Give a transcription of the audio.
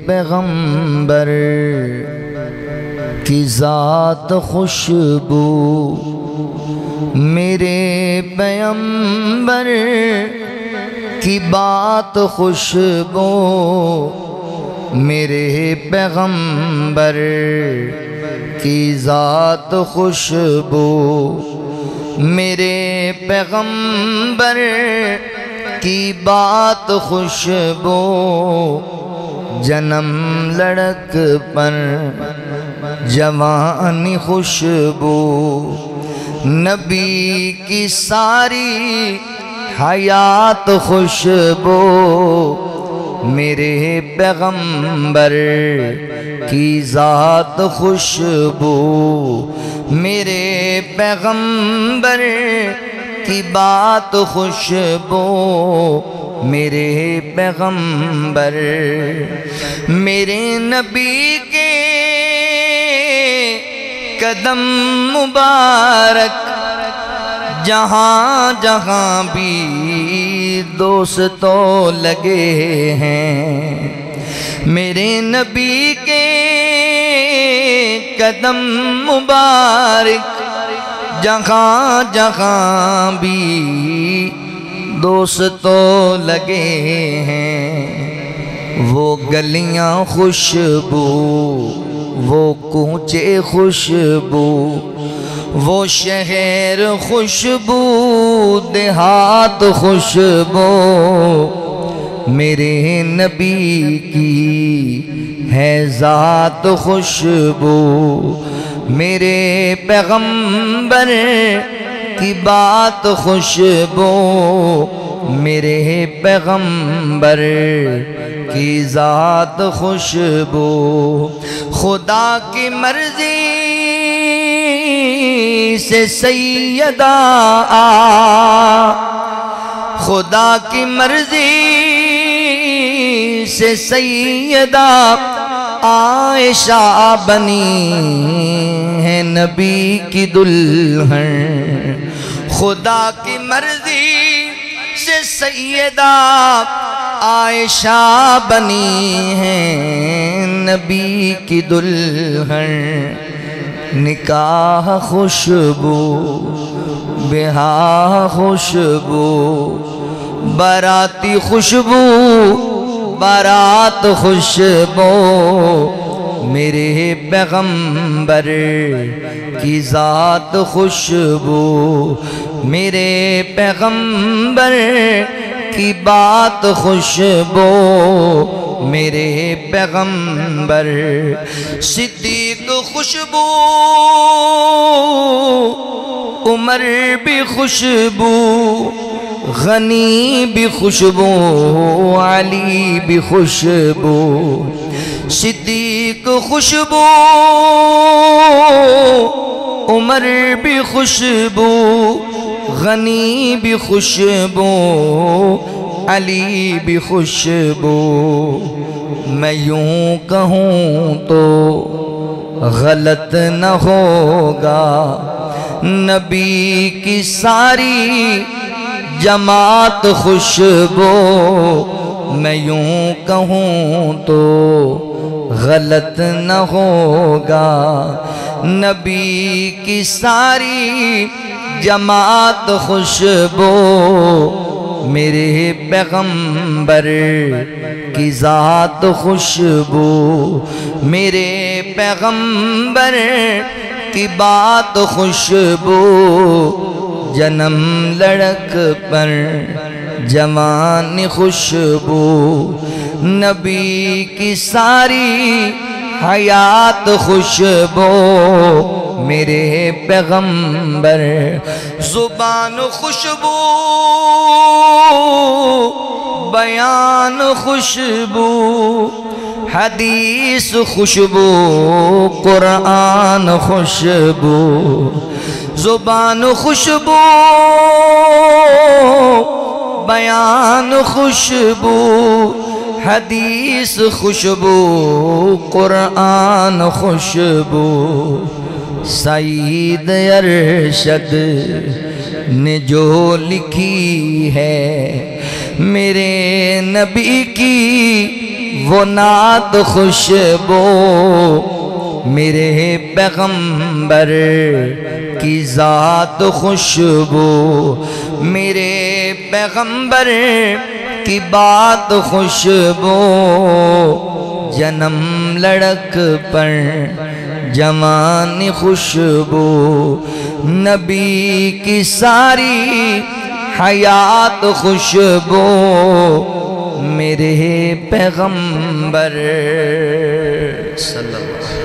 پیغمبر کی ذات خوشبو، میرے پیغمبر کی بات خوشبو، میرے پیغمبر کی ذات خوشبو، میرے پیغمبر کی بات خوشبو، جنم لڑک پر جوانی خوشبو، نبی کی ساری حیات خوشبو، میرے پیغمبر کی ذات خوشبو، میرے پیغمبر کی بات خوشبو، میرے پیغمبر، میرے نبی کے قدم مبارک جہاں جہاں بھی دوستوں لگے ہیں، میرے نبی کے قدم مبارک جہاں جہاں بھی دوستوں لگے ہیں، وہ گلیاں خوشبو، وہ کوچے خوشبو، وہ شہر خوشبو، دیہات خوشبو، میرے نبی کی ہے ذات خوشبو، میرے پیغمبر کی بات خوشبو، میرے پیغمبر کی ذات خوشبو، خدا کی مرضی سے سیدہ خدا کی مرضی سے سیدہ عائشہ بنی ہے نبی کی دلہن، خدا کی مرضی سے سیدہ عائشہ بنی ہے نبی کی دلہن، نکاح خوشبو، بیاہ خوشبو، باراتی خوشبو، بارات خوشبو، میرے پیغمبر کی ذات خوشبو، میرے پیغمبر کی بات خوشبو، میرے پیغمبر، صدیق خوشبو، عمر بھی خوشبو، غنی بھی خوشبو، علی بھی خوشبو، صدیق خوشبو، عمر بھی خوشبو، غنی بھی خوشبو، علی بھی خوشبو، میں یوں کہوں تو غلط نہ ہوگا، نبی کی ساری جماعت خوشبو، میں یوں کہوں تو غلط نہ ہوگا، نبی کی ساری جماعت خوشبو، میرے پیغمبر کی ذات خوشبو، میرے پیغمبر کی بات خوشبو، جنم لڑک پر جوان خوشبو، نبی کی ساری حیات خوشبو، میرے پیغمبر، زبان خوشبو، بیان خوشبو، حدیث خوشبو، قرآن خوشبو، زبان خوشبو، بیان خوشبو، حدیث خوشبو، قرآن خوشبو، سعید ارشد نے جو لکھی ہے میرے نبی کی وہ نعت خوشبو میرے پیغمبر کی ذات خوشبو میرے پیغمبر کی بات خوشبو جنم لڑک پر جوانی خوشبو نبی کی ساری حیات خوشبو میرے پیغمبر صلی اللہ علیہ وسلم